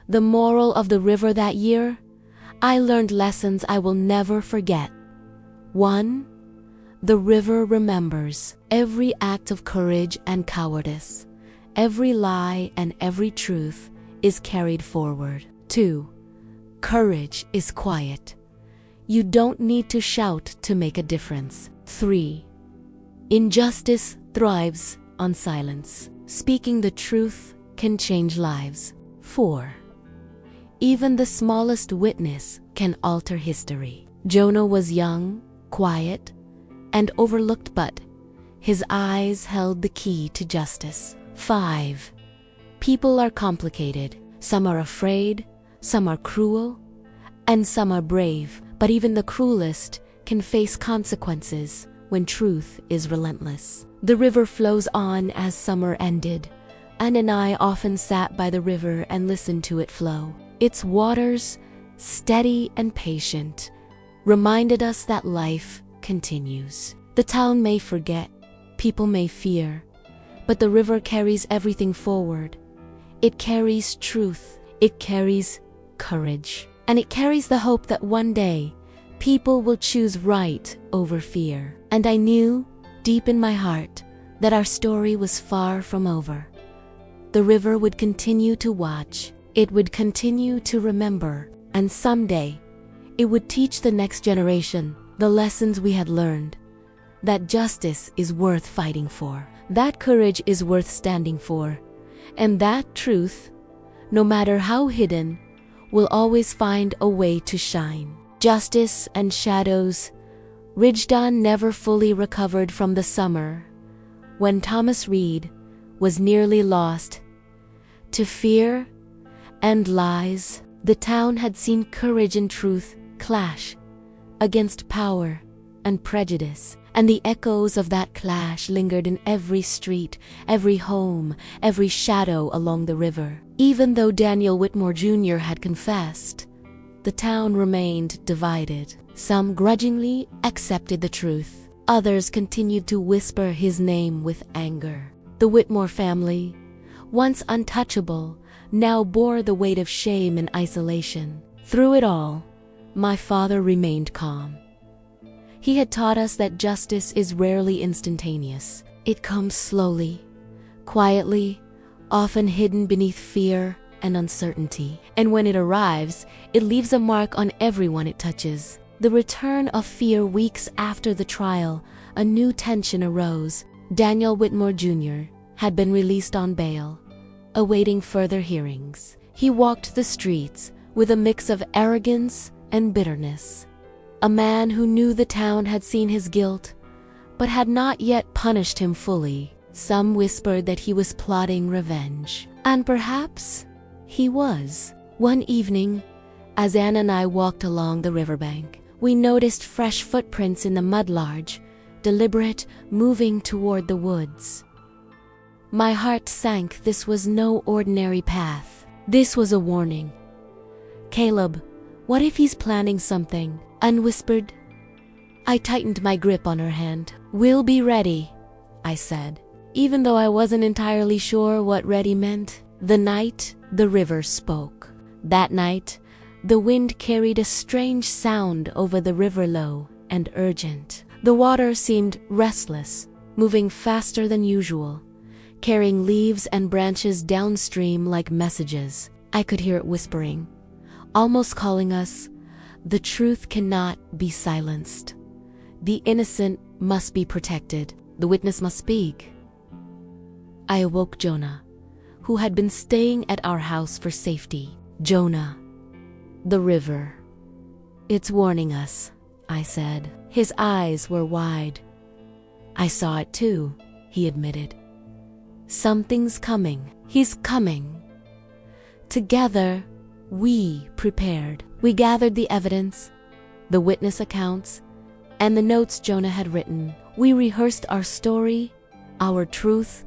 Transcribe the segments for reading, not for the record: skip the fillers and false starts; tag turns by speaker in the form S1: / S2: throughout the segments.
S1: The moral of the river that year? I learned lessons I will never forget. 1. The river remembers every act of courage and cowardice. Every lie and every truth is carried forward. 2. Courage is quiet. You don't need to shout to make a difference. 3. Injustice thrives on silence. Speaking the truth can change lives. 4. Even the smallest witness can alter history. Jonah was young, quiet, and overlooked, but his eyes held the key to justice. 5. People are complicated. Some are afraid, some are cruel, and some are brave. But even the cruelest can face consequences when truth is relentless. The river flows on as summer ended. Anne and I often sat by the river and listened to it flow. Its waters, steady and patient, reminded us that life continues. The town may forget, people may fear, but the river carries everything forward. It carries truth, it carries courage, and it carries the hope that one day people will choose right over fear. And I knew, deep in my heart, that our story was far from over. The river would continue to watch, it would continue to remember, and someday it would teach the next generation the lessons we had learned. That justice is worth fighting for, that courage is worth standing for, and that truth, no matter how hidden, will always find a way to shine. Justice and shadows. Ridgedown never fully recovered from the summer when Thomas Reed was nearly lost to fear and lies. The town had seen courage and truth clash against power and prejudice, and the echoes of that clash lingered in every street, every home, every shadow along the river. Even though Daniel Whitmore Jr. had confessed, the town remained divided. Some grudgingly accepted the truth. Others continued to whisper his name with anger. The Whitmore family, once untouchable, now bore the weight of shame and isolation. Through it all, my father remained calm. He had taught us that justice is rarely instantaneous. It comes slowly, quietly, often hidden beneath fear and uncertainty. And when it arrives, it leaves a mark on everyone it touches. The return of fear weeks after the trial, a new tension arose. Daniel Whitmore Jr. had been released on bail, awaiting further hearings. He walked the streets with a mix of arrogance and bitterness. A man who knew the town had seen his guilt, but had not yet punished him fully. Some whispered that he was plotting revenge. And perhaps he was. One evening, as Anne and I walked along the riverbank, we noticed fresh footprints in the mudlarge, deliberate, moving toward the woods. My heart sank. This was no ordinary path. This was a warning. "Caleb, what if he's planning something?" Anne whispered. I tightened my grip on her hand. "We'll be ready," I said, even though I wasn't entirely sure what ready meant. The night the river spoke. That night, the wind carried a strange sound over the river, low and urgent. The water seemed restless, moving faster than usual, carrying leaves and branches downstream like messages. I could hear it whispering, almost calling us. The truth cannot be silenced. The innocent must be protected. The witness must speak. I awoke Jonah, who had been staying at our house for safety. "Jonah, the river. It's warning us," I said. His eyes were wide. "I saw it too," he admitted. "Something's coming. He's coming." Together, we prepared. We gathered the evidence, the witness accounts, and the notes Jonah had written. We rehearsed our story, our truth,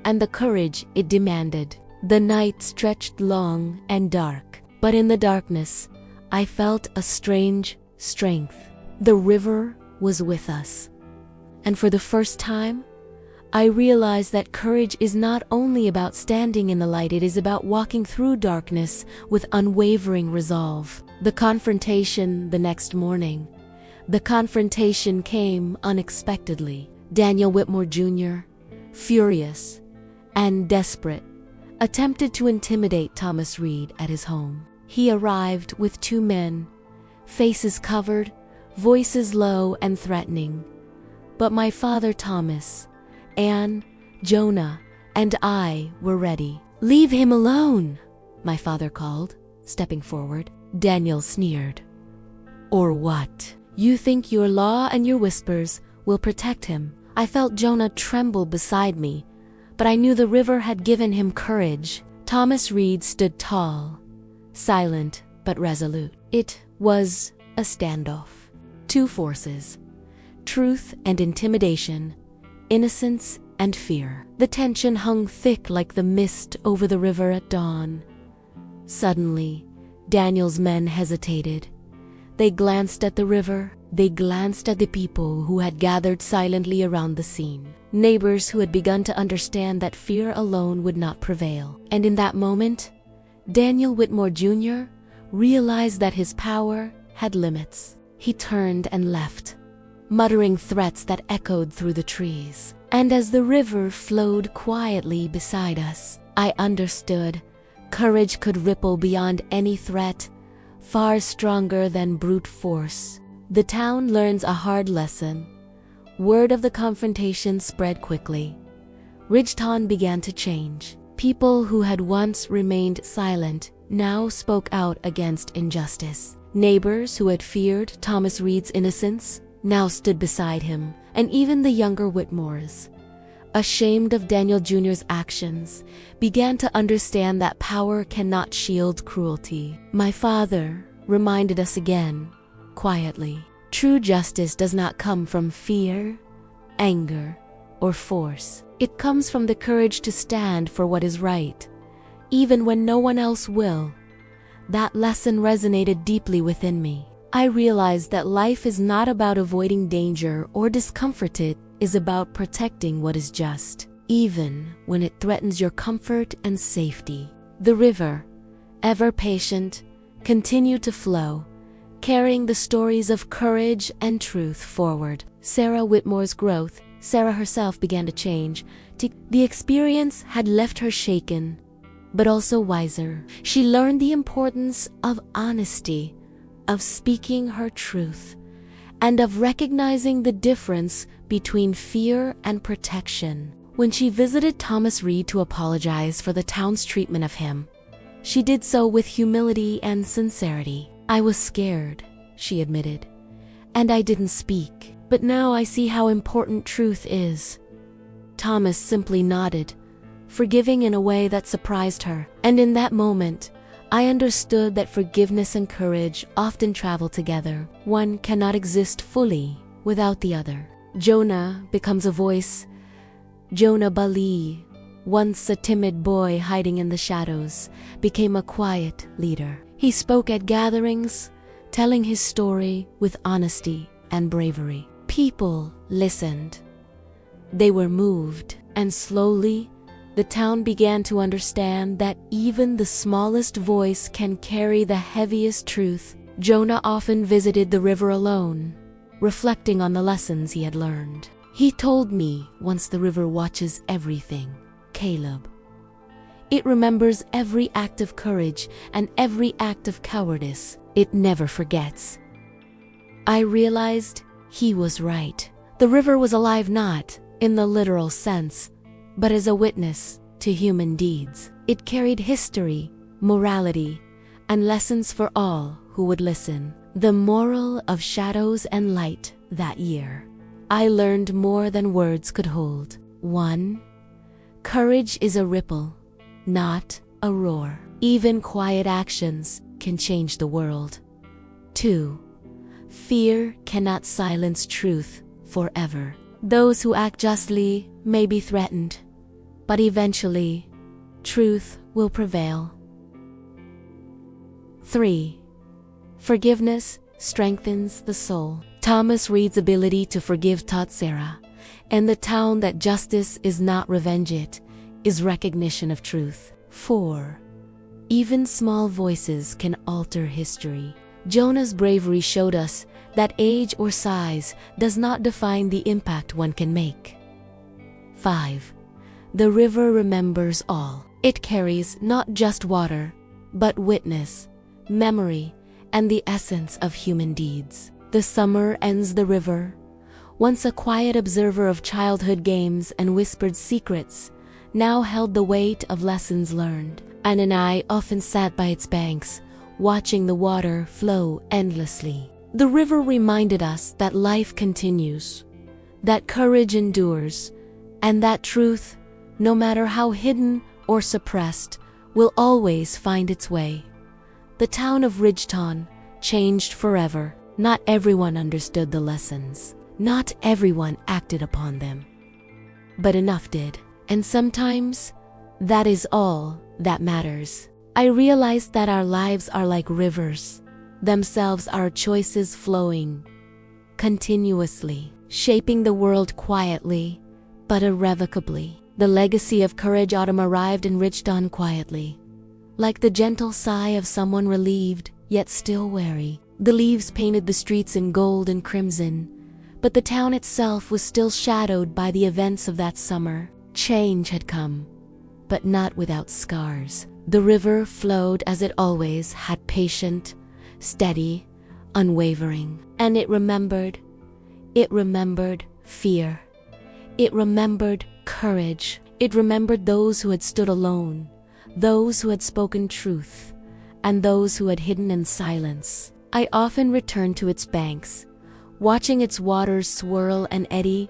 S1: and the courage it demanded. The night stretched long and dark, but in the darkness, I felt a strange strength. The river was with us, and for the first time, I realized that courage is not only about standing in the light, it is about walking through darkness with unwavering resolve. The confrontation came unexpectedly. Daniel Whitmore Jr., furious and desperate, attempted to intimidate Thomas Reed at his home. He arrived with two men, faces covered, voices low and threatening. But my father Thomas, Anne, Jonah, and I were ready. "Leave him alone," my father called, stepping forward. Daniel sneered. "Or what? You think your law and your whispers will protect him?" I felt Jonah tremble beside me, but I knew the river had given him courage. Thomas Reed stood tall, silent but resolute. It was a standoff. Two forces, truth and intimidation, innocence and fear. The tension hung thick like the mist over the river at dawn. Suddenly, Daniel's men hesitated. They glanced at the river. They glanced at the people who had gathered silently around the scene. Neighbors who had begun to understand that fear alone would not prevail. And in that moment, Daniel Whitmore Jr. realized that his power had limits. He turned and left, muttering threats that echoed through the trees. And as the river flowed quietly beside us, I understood courage could ripple beyond any threat, far stronger than brute force. The town learns a hard lesson. Word of the confrontation spread quickly. Ridgetown began to change. People who had once remained silent now spoke out against injustice. Neighbors who had feared Thomas Reed's innocence now stood beside him, and even the younger Whitmores, ashamed of Daniel Jr.'s actions, began to understand that power cannot shield cruelty. My father reminded us again, quietly, true justice does not come from fear, anger, or force. It comes from the courage to stand for what is right, even when no one else will. That lesson resonated deeply within me. I realized that life is not about avoiding danger or discomfort. It is about protecting what is just, even when it threatens your comfort and safety. The river, ever patient, continued to flow, carrying the stories of courage and truth forward. Sarah Whitmore's growth, Sarah herself began to change. The experience had left her shaken, but also wiser. She learned the importance of honesty, of speaking her truth, and of recognizing the difference between fear and protection. When she visited Thomas Reed to apologize for the town's treatment of him, she did so with humility and sincerity. "I was scared," she admitted, "and I didn't speak. But now I see how important truth is." Thomas simply nodded, forgiving in a way that surprised her. And in that moment, I understood that forgiveness and courage often travel together. One cannot exist fully without the other. Jonah becomes a voice. Jonah Bali, once a timid boy hiding in the shadows, became a quiet leader. He spoke at gatherings, telling his story with honesty and bravery. People listened. They were moved, and slowly, the town began to understand that even the smallest voice can carry the heaviest truth. Jonah often visited the river alone, reflecting on the lessons he had learned. He told me, "Once the river watches everything, Caleb. It remembers every act of courage and every act of cowardice. It never forgets." I realized he was right. The river was alive not in the literal sense, but as a witness to human deeds. It carried history, morality, and lessons for all who would listen. The moral of shadows and light that year. I learned more than words could hold. 1. Courage is a ripple, not a roar. Even quiet actions can change the world. 2. Fear cannot silence truth forever. Those who act justly may be threatened, but eventually, truth will prevail. 3. Forgiveness strengthens the soul. Thomas Reed's ability to forgive taught Sarah and the town that justice is not revenge, it is recognition of truth. 4. Even small voices can alter history. Jonah's bravery showed us that age or size does not define the impact one can make. 5. The river remembers all. It carries not just water, but witness, memory, and the essence of human deeds. The summer ends the river, once a quiet observer of childhood games and whispered secrets, now held the weight of lessons learned. Anne and I often sat by its banks, watching the water flow endlessly. The river reminded us that life continues, that courage endures, and that truth, no matter how hidden or suppressed, will always find its way. The town of Ridgeton changed forever. Not everyone understood the lessons. Not everyone acted upon them. But enough did. And sometimes, that is all that matters. I realized that our lives are like rivers, themselves our choices flowing continuously, shaping the world quietly, but irrevocably. The legacy of courage autumn arrived and reached on quietly, like the gentle sigh of someone relieved, yet still wary. The leaves painted the streets in gold and crimson, but the town itself was still shadowed by the events of that summer. Change had come, but not without scars. The river flowed as it always had, patient, steady, unwavering. And it remembered fear. It remembered courage. It remembered those who had stood alone, those who had spoken truth, and those who had hidden in silence. I often returned to its banks, watching its waters swirl and eddy,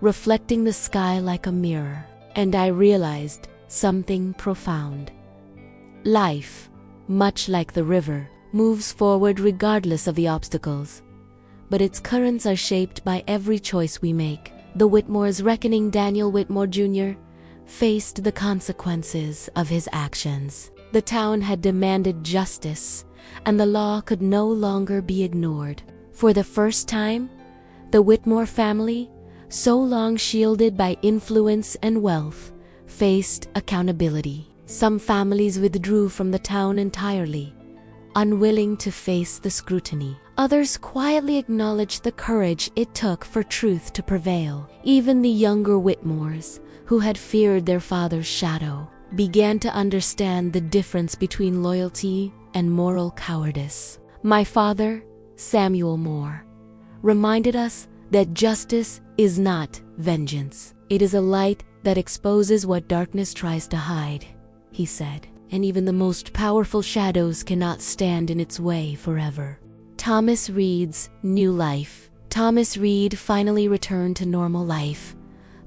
S1: reflecting the sky like a mirror. And I realized something profound. Life, much like the river, moves forward regardless of the obstacles, but its currents are shaped by every choice we make. The Whitmores reckoning Daniel Whitmore Jr. faced the consequences of his actions. The town had demanded justice, and the law could no longer be ignored. For the first time, the Whitmore family, so long shielded by influence and wealth, faced accountability. Some families withdrew from the town entirely, unwilling to face the scrutiny. Others quietly acknowledged the courage it took for truth to prevail. Even the younger Whitmores, who had feared their father's shadow, began to understand the difference between loyalty and moral cowardice. My father, Samuel Moore, reminded us that justice is not vengeance. It is a light that exposes what darkness tries to hide, he said, and even the most powerful shadows cannot stand in its way forever. Thomas Reed's new life. Thomas Reed finally returned to normal life,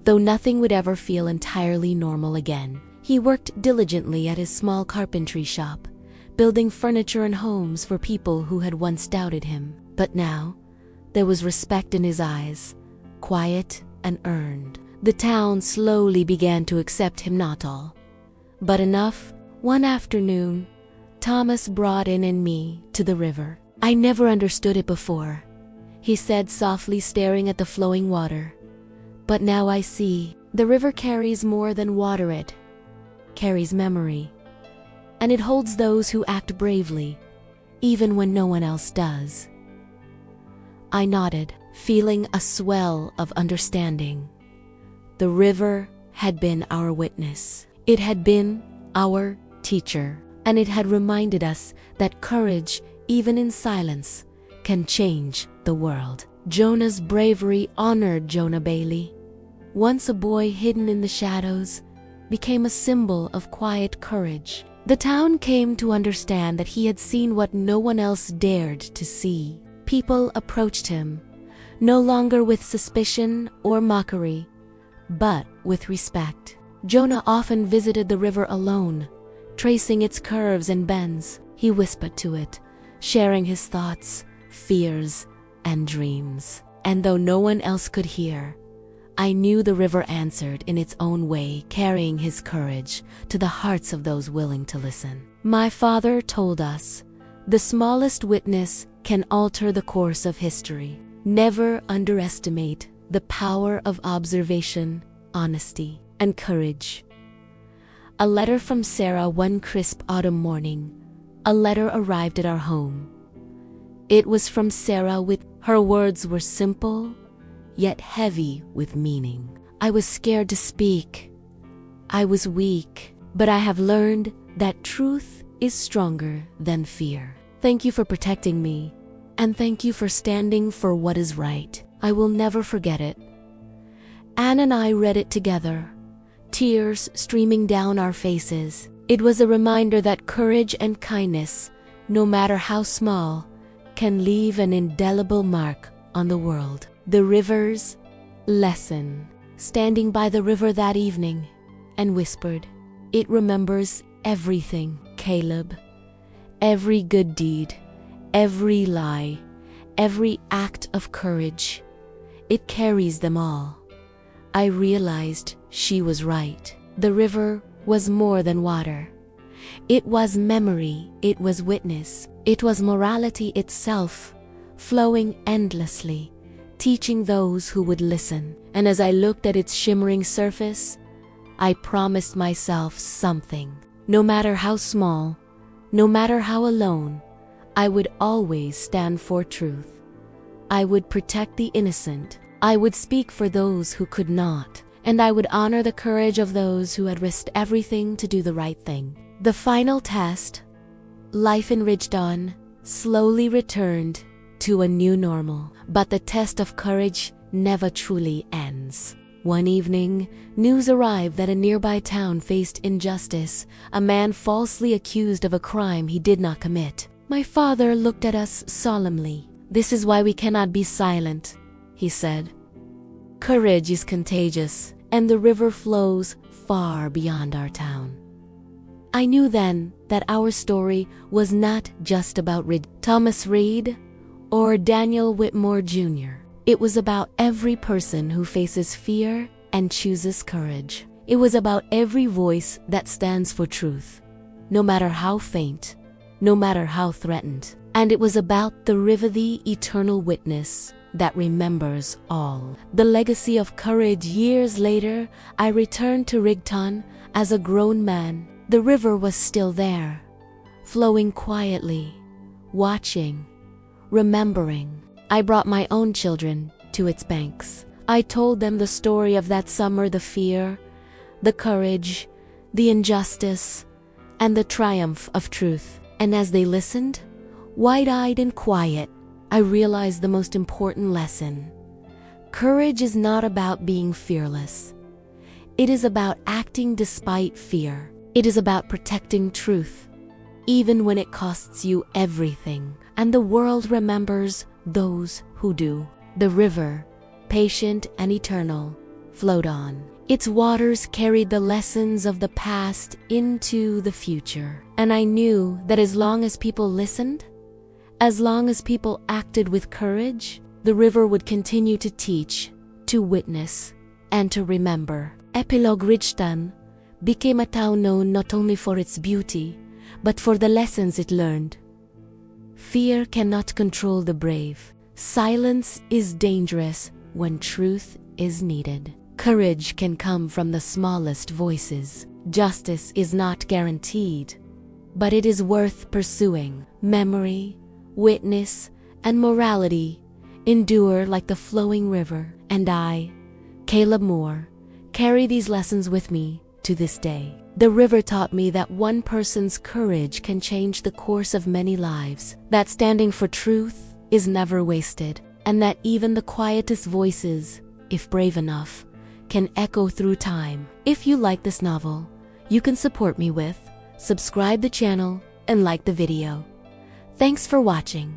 S1: though nothing would ever feel entirely normal again. He worked diligently at his small carpentry shop, building furniture and homes for people who had once doubted him. But now, there was respect in his eyes, quiet and earned. The town slowly began to accept him, not all, but enough. One afternoon, Thomas brought in and me to the river. I never understood it before, he said softly, staring at the flowing water. But now I see. The river carries more than water, it carries memory. And it holds those who act bravely, even when no one else does. I nodded, feeling a swell of understanding. The river had been our witness. It had been our teacher, and it had reminded us that courage, even in silence, can change the world. Jonah's bravery honored Jonah Bailey. Once a boy hidden in the shadows, became a symbol of quiet courage. The town came to understand that he had seen what no one else dared to see. People approached him, no longer with suspicion or mockery, but with respect. Jonah often visited the river alone, tracing its curves and bends. He whispered to it, sharing his thoughts, fears, and dreams. And though no one else could hear, I knew the river answered in its own way, carrying his courage to the hearts of those willing to listen. My father told us, the smallest witness can alter the course of history. Never underestimate the power of observation, honesty, and courage. A letter from Sarah one crisp autumn morning. A letter arrived at our home. It was from Sarah. Her words were simple, yet heavy with meaning. I was scared to speak. I was weak, but I have learned that truth is stronger than fear. Thank you for protecting me, and thank you for standing for what is right. I will never forget it. Anne and I read it together, tears streaming down our faces. It was a reminder that courage and kindness, no matter how small, can leave an indelible mark on the world. The river's lesson. Standing by the river that evening and whispered, "It remembers everything, Caleb. Every good deed, every lie, every act of courage. It carries them all." I realized she was right. The river was more than water. It was memory, it was witness, it was morality itself, flowing endlessly, teaching those who would listen. And as I looked at its shimmering surface, I promised myself something. No matter how small, no matter how alone, I would always stand for truth. I would protect the innocent. I would speak for those who could not. And I would honor the courage of those who had risked everything to do the right thing. The final test, life in Ridgeton, slowly returned to a new normal. But the test of courage never truly ends. One evening, news arrived that a nearby town faced injustice, a man falsely accused of a crime he did not commit. My father looked at us solemnly. "This is why we cannot be silent," he said. "Courage is contagious, and the river flows far beyond our town." I knew then that our story was not just about Thomas Reed or Daniel Whitmore Jr. It was about every person who faces fear and chooses courage. It was about every voice that stands for truth, no matter how faint, no matter how threatened. And it was about the river, the eternal witness that remembers all. The legacy of courage. Years later, I returned to Rigton as a grown man. The river was still there, flowing quietly, watching, remembering. I brought my own children to its banks. I told them the story of that summer, the fear, the courage, the injustice, and the triumph of truth. And as they listened, wide-eyed and quiet, I realized the most important lesson. Courage is not about being fearless. It is about acting despite fear. It is about protecting truth, even when it costs you everything. And the world remembers those who do. The river, patient and eternal, flowed on. Its waters carried the lessons of the past into the future. And I knew that as long as people listened, as long as people acted with courage, the river would continue to teach, to witness, and to remember. Epilogue. Ridgeton became a town known not only for its beauty, but for the lessons it learned. Fear cannot control the brave. Silence is dangerous when truth is needed. Courage can come from the smallest voices. Justice is not guaranteed, but it is worth pursuing. Memory, witness, and morality endure like the flowing river. And I, Caleb Moore, carry these lessons with me to this day. The river taught me that one person's courage can change the course of many lives, that standing for truth is never wasted, and that even the quietest voices, if brave enough, can echo through time. If you like this novel, you can support me with subscribe the channel and like the video. Thanks for watching.